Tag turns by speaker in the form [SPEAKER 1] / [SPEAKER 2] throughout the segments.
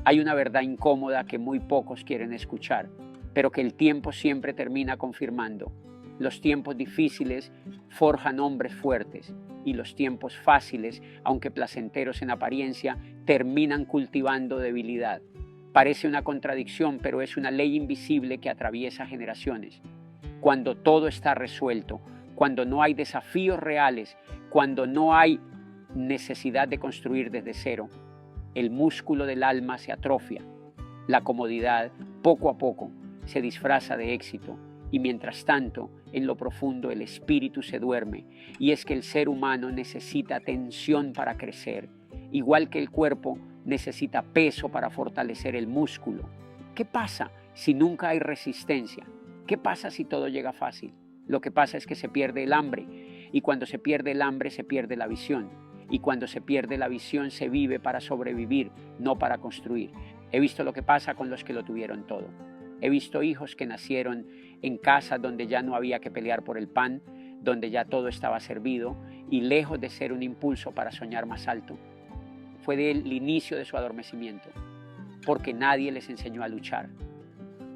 [SPEAKER 1] Hay una verdad incómoda que muy pocos quieren escuchar, pero que el tiempo siempre termina confirmando. Los tiempos difíciles forjan hombres fuertes y los tiempos fáciles, aunque placenteros en apariencia, terminan cultivando debilidad. Parece una contradicción, pero es una ley invisible que atraviesa generaciones. Cuando todo está resuelto, cuando no hay desafíos reales, cuando no hay necesidad de construir desde cero, el músculo del alma se atrofia. La comodidad, poco a poco, se disfraza de éxito y mientras tanto, en lo profundo el espíritu se duerme. Y es que el ser humano necesita tensión para crecer, igual que el cuerpo necesita peso para fortalecer el músculo. ¿Qué pasa si nunca hay resistencia? ¿Qué pasa si todo llega fácil? Lo que pasa es que se pierde el hambre, y cuando se pierde el hambre se pierde la visión, y cuando se pierde la visión se vive para sobrevivir, no para construir. He visto lo que pasa con los que lo tuvieron todo. He visto hijos que nacieron en casas donde ya no había que pelear por el pan, donde ya todo estaba servido, y lejos de ser un impulso para soñar más alto, fue el inicio de su adormecimiento, porque nadie les enseñó a luchar,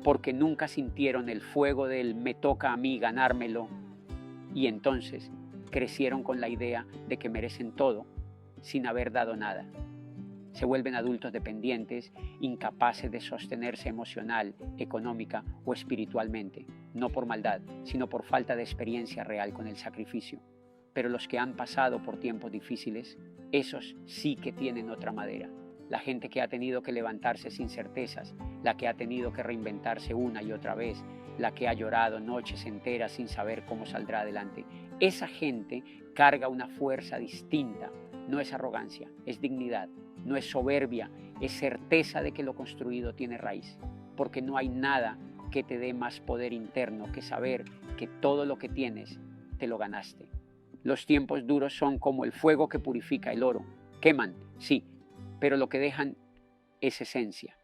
[SPEAKER 1] porque nunca sintieron el fuego del me toca a mí ganármelo, y entonces crecieron con la idea de que merecen todo sin haber dado nada. Se vuelven adultos dependientes, incapaces de sostenerse emocional, económica o espiritualmente, no por maldad, sino por falta de experiencia real con el sacrificio. Pero los que han pasado por tiempos difíciles, esos sí que tienen otra madera. La gente que ha tenido que levantarse sin certezas, la que ha tenido que reinventarse una y otra vez, la que ha llorado noches enteras sin saber cómo saldrá adelante. Esa gente carga una fuerza distinta. No es arrogancia, es dignidad. No es soberbia, es certeza de que lo construido tiene raíz. Porque no hay nada que te dé más poder interno que saber que todo lo que tienes te lo ganaste. Los tiempos duros son como el fuego que purifica el oro. Queman, sí, pero lo que dejan es esencia.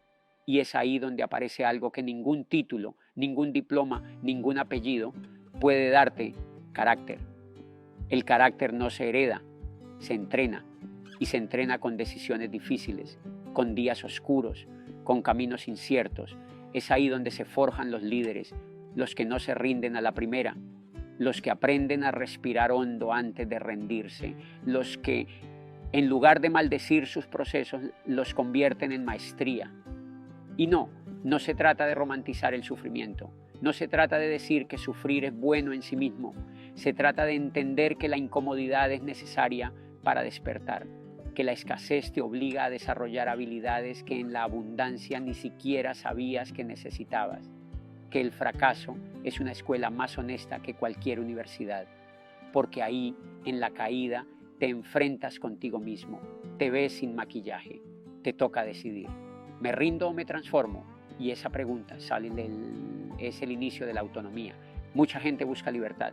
[SPEAKER 1] Y es ahí donde aparece algo que ningún título, ningún diploma, ningún apellido puede darte: carácter. El carácter no se hereda, se entrena. Y se entrena con decisiones difíciles, con días oscuros, con caminos inciertos. Es ahí donde se forjan los líderes, los que no se rinden a la primera, los que aprenden a respirar hondo antes de rendirse, los que, en lugar de maldecir sus procesos, los convierten en maestría. Y no se trata de romantizar el sufrimiento, no se trata de decir que sufrir es bueno en sí mismo, se trata de entender que la incomodidad es necesaria para despertar, que la escasez te obliga a desarrollar habilidades que en la abundancia ni siquiera sabías que necesitabas, que el fracaso es una escuela más honesta que cualquier universidad, porque ahí, en la caída, te enfrentas contigo mismo, te ves sin maquillaje, te toca decidir, ¿me rindo o me transformo? Y esa pregunta es el inicio de la autonomía. Mucha gente busca libertad,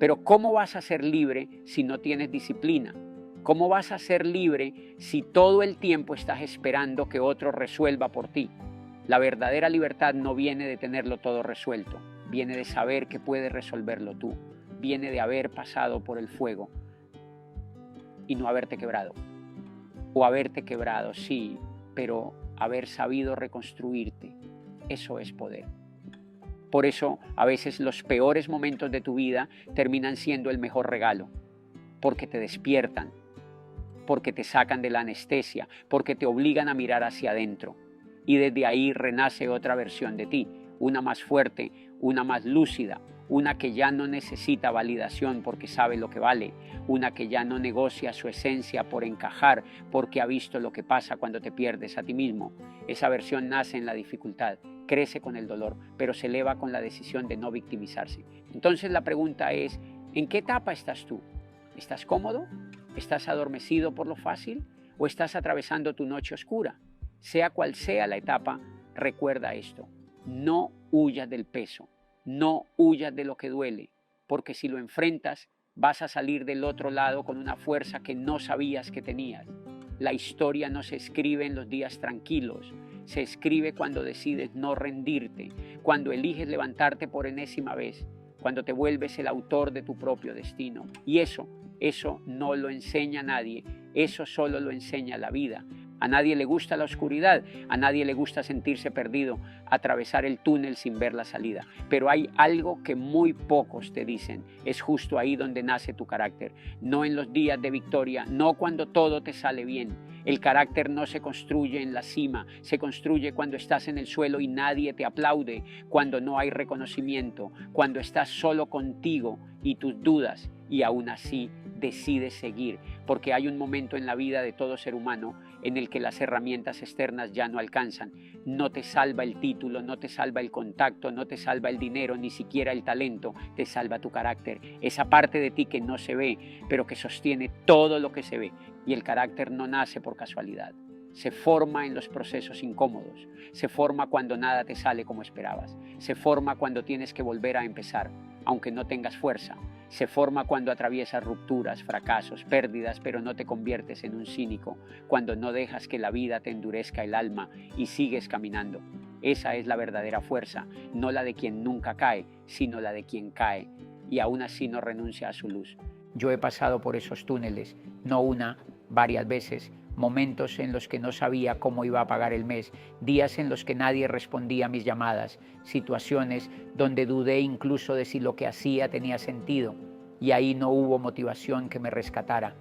[SPEAKER 1] pero ¿cómo vas a ser libre si no tienes disciplina? ¿Cómo vas a ser libre si todo el tiempo estás esperando que otro resuelva por ti? La verdadera libertad no viene de tenerlo todo resuelto, viene de saber que puedes resolverlo tú, viene de haber pasado por el fuego y no haberte quebrado. O haberte quebrado, sí, pero haber sabido reconstruirte, eso es poder. Por eso, a veces los peores momentos de tu vida terminan siendo el mejor regalo, porque te despiertan, porque te sacan de la anestesia, porque te obligan a mirar hacia adentro. Y desde ahí renace otra versión de ti, una más fuerte, una más lúcida, una que ya no necesita validación porque sabe lo que vale, una que ya no negocia su esencia por encajar porque ha visto lo que pasa cuando te pierdes a ti mismo. Esa versión nace en la dificultad, crece con el dolor, pero se eleva con la decisión de no victimizarse. Entonces la pregunta es, ¿en qué etapa estás tú? ¿Estás cómodo? ¿Estás adormecido por lo fácil? ¿O estás atravesando tu noche oscura? Sea cual sea la etapa, recuerda esto: no huyas del peso, no huyas de lo que duele, porque si lo enfrentas, vas a salir del otro lado con una fuerza que no sabías que tenías. La historia no se escribe en los días tranquilos, se escribe cuando decides no rendirte, cuando eliges levantarte por enésima vez, cuando te vuelves el autor de tu propio destino. Y eso no lo enseña nadie, eso solo lo enseña la vida, A nadie le gusta la oscuridad, a nadie le gusta sentirse perdido, atravesar el túnel sin ver la salida. Pero hay algo que muy pocos te dicen, es justo ahí donde nace tu carácter. No en los días de victoria, no cuando todo te sale bien. El carácter no se construye en la cima, se construye cuando estás en el suelo y nadie te aplaude, cuando no hay reconocimiento, cuando estás solo contigo y tus dudas y aún así decides seguir, porque hay un momento en la vida de todo ser humano en el que las herramientas externas ya no alcanzan. No te salva el título, no te salva el contacto, no te salva el dinero, ni siquiera el talento, te salva tu carácter. Esa parte de ti que no se ve, pero que sostiene todo lo que se ve. Y el carácter no nace por casualidad. Se forma en los procesos incómodos, se forma cuando nada te sale como esperabas, se forma cuando tienes que volver a empezar, aunque no tengas fuerza. Se forma cuando atraviesas rupturas, fracasos, pérdidas, pero no te conviertes en un cínico, cuando no dejas que la vida te endurezca el alma y sigues caminando. Esa es la verdadera fuerza, no la de quien nunca cae, sino la de quien cae y aún así no renuncia a su luz. Yo he pasado por esos túneles, no una, varias veces, momentos en los que no sabía cómo iba a pagar el mes, días en los que nadie respondía a mis llamadas, situaciones donde dudé incluso de si lo que hacía tenía sentido, y ahí no hubo motivación que me rescatara.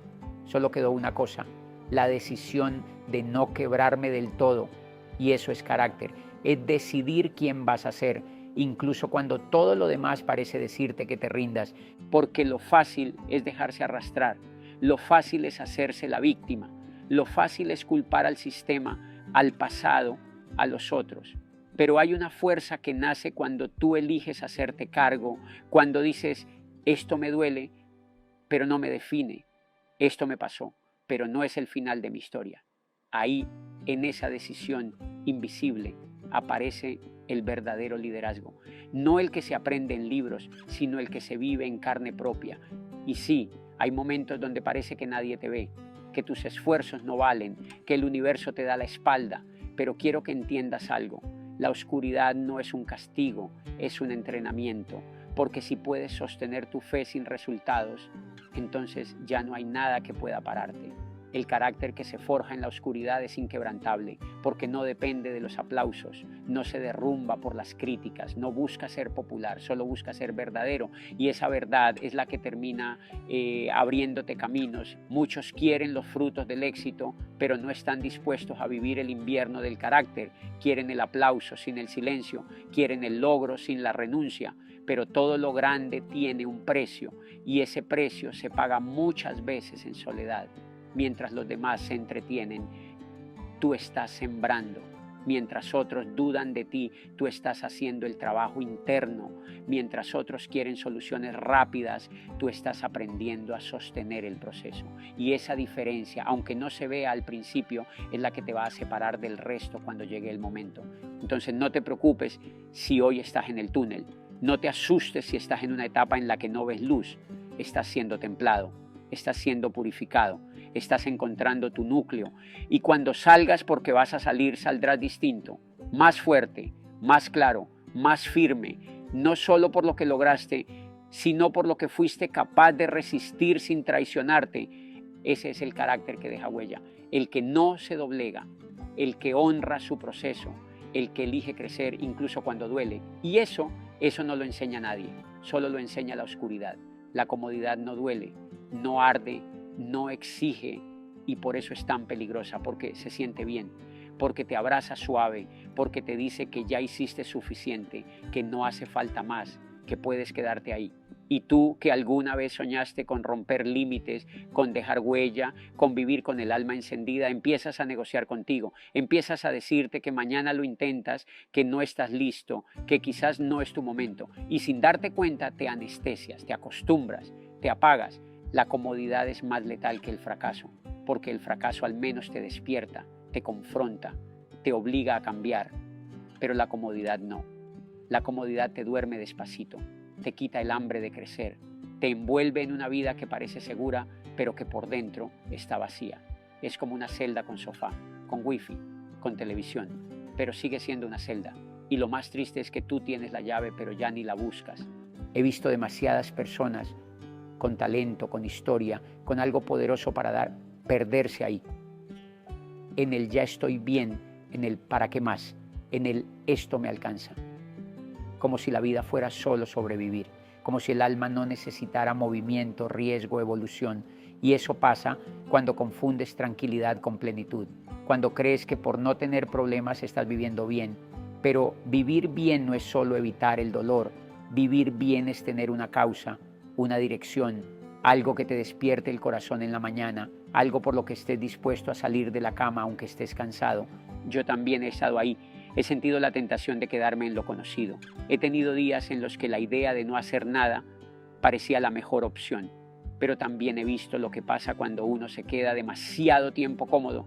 [SPEAKER 1] Solo quedó una cosa, la decisión de no quebrarme del todo, y eso es carácter, es decidir quién vas a ser, incluso cuando todo lo demás parece decirte que te rindas, porque lo fácil es dejarse arrastrar, lo fácil es hacerse la víctima, lo fácil es culpar al sistema, al pasado, a los otros. Pero hay una fuerza que nace cuando tú eliges hacerte cargo, cuando dices, esto me duele, pero no me define, esto me pasó, pero no es el final de mi historia. Ahí, en esa decisión invisible, aparece el verdadero liderazgo. No el que se aprende en libros, sino el que se vive en carne propia. Y sí, hay momentos donde parece que nadie te ve, que tus esfuerzos no valen, que el universo te da la espalda, pero quiero que entiendas algo. La oscuridad no es un castigo, es un entrenamiento, porque si puedes sostener tu fe sin resultados, entonces ya no hay nada que pueda pararte. El carácter que se forja en la oscuridad es inquebrantable, porque no depende de los aplausos, no se derrumba por las críticas, no busca ser popular, solo busca ser verdadero, y esa verdad es la que termina abriéndote caminos. Muchos quieren los frutos del éxito, pero no están dispuestos a vivir el invierno del carácter, quieren el aplauso sin el silencio, quieren el logro sin la renuncia, pero todo lo grande tiene un precio, y ese precio se paga muchas veces en soledad. Mientras los demás se entretienen, tú estás sembrando. Mientras otros dudan de ti, tú estás haciendo el trabajo interno. Mientras otros quieren soluciones rápidas, tú estás aprendiendo a sostener el proceso. Y esa diferencia, aunque no se vea al principio, es la que te va a separar del resto cuando llegue el momento. Entonces no te preocupes si hoy estás en el túnel. No te asustes si estás en una etapa en la que no ves luz. Estás siendo templado, estás siendo purificado. Estás encontrando tu núcleo y cuando salgas, porque vas a salir, saldrás distinto, más fuerte, más claro, más firme, no solo por lo que lograste, sino por lo que fuiste capaz de resistir sin traicionarte. Ese es el carácter que deja huella, el que no se doblega, el que honra su proceso, el que elige crecer incluso cuando duele. Y eso no lo enseña nadie, solo lo enseña la oscuridad. La comodidad no duele, no arde, no exige y por eso es tan peligrosa, porque se siente bien, porque te abraza suave, porque te dice que ya hiciste suficiente, que no hace falta más, que puedes quedarte ahí. Y tú que alguna vez soñaste con romper límites, con dejar huella, con vivir con el alma encendida, empiezas a negociar contigo, empiezas a decirte que mañana lo intentas, que no estás listo, que quizás no es tu momento y sin darte cuenta te anestesias, te acostumbras, te apagas. La comodidad es más letal que el fracaso, porque el fracaso al menos te despierta, te confronta, te obliga a cambiar, pero la comodidad no. La comodidad te duerme despacito, te quita el hambre de crecer, te envuelve en una vida que parece segura, pero que por dentro está vacía. Es como una celda con sofá, con wifi, con televisión, pero sigue siendo una celda. Y lo más triste es que tú tienes la llave, pero ya ni la buscas. He visto demasiadas personas con talento, con historia, con algo poderoso para dar, perderse ahí. en el ya estoy bien, en el para qué más, en el esto me alcanza. Como si la vida fuera solo sobrevivir, como si el alma no necesitara movimiento, riesgo, evolución. Y eso pasa cuando confundes tranquilidad con plenitud, cuando crees que por no tener problemas estás viviendo bien. Pero vivir bien no es solo evitar el dolor, vivir bien es tener una causa, una dirección, algo que te despierte el corazón en la mañana, algo por lo que estés dispuesto a salir de la cama aunque estés cansado. Yo también he estado ahí. He sentido la tentación de quedarme en lo conocido. He tenido días en los que la idea de no hacer nada parecía la mejor opción. Pero también he visto lo que pasa cuando uno se queda demasiado tiempo cómodo.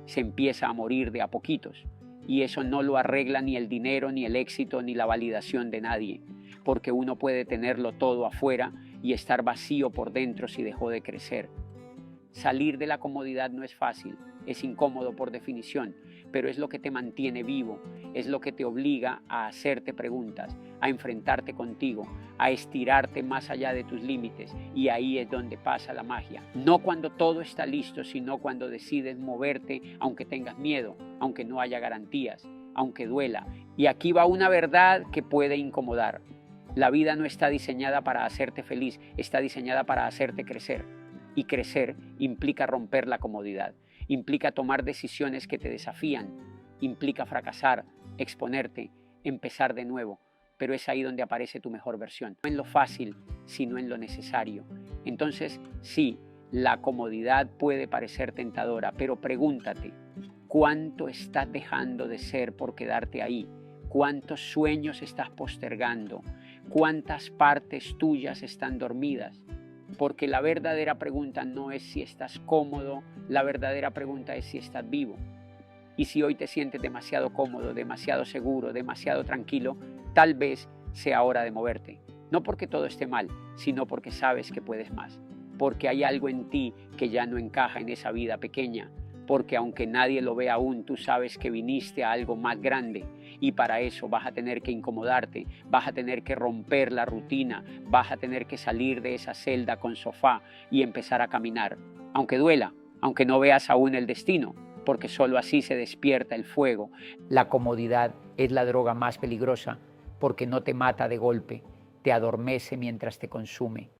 [SPEAKER 1] Se empieza a morir de a poquitos. Y eso no lo arregla ni el dinero, ni el éxito, ni la validación de nadie. Porque uno puede tenerlo todo afuera y estar vacío por dentro si dejó de crecer. Salir de la comodidad no es fácil, es incómodo por definición, pero es lo que te mantiene vivo, es lo que te obliga a hacerte preguntas, a enfrentarte contigo, a estirarte más allá de tus límites, y ahí es donde pasa la magia. No cuando todo está listo, sino cuando decides moverte aunque tengas miedo, aunque no haya garantías, aunque duela. Y aquí va una verdad que puede incomodar. La vida no está diseñada para hacerte feliz, está diseñada para hacerte crecer. Y crecer implica romper la comodidad, implica tomar decisiones que te desafían, implica fracasar, exponerte, empezar de nuevo, pero es ahí donde aparece tu mejor versión. No en lo fácil, sino en lo necesario. Entonces, sí, la comodidad puede parecer tentadora, pero pregúntate, ¿cuánto estás dejando de ser por quedarte ahí? ¿Cuántos sueños estás postergando? ¿Cuántas partes tuyas están dormidas? Porque la verdadera pregunta no es si estás cómodo, la verdadera pregunta es si estás vivo. Y si hoy te sientes demasiado cómodo, demasiado seguro, demasiado tranquilo, tal vez sea hora de moverte. No porque todo esté mal, sino porque sabes que puedes más. Porque hay algo en ti que ya no encaja en esa vida pequeña. Porque aunque nadie lo vea aún, tú sabes que viniste a algo más grande. Y para eso vas a tener que incomodarte, vas a tener que romper la rutina, vas a tener que salir de esa celda con sofá y empezar a caminar. Aunque duela, aunque no veas aún el destino, porque solo así se despierta el fuego. La comodidad es la droga más peligrosa porque no te mata de golpe, te adormece mientras te consume.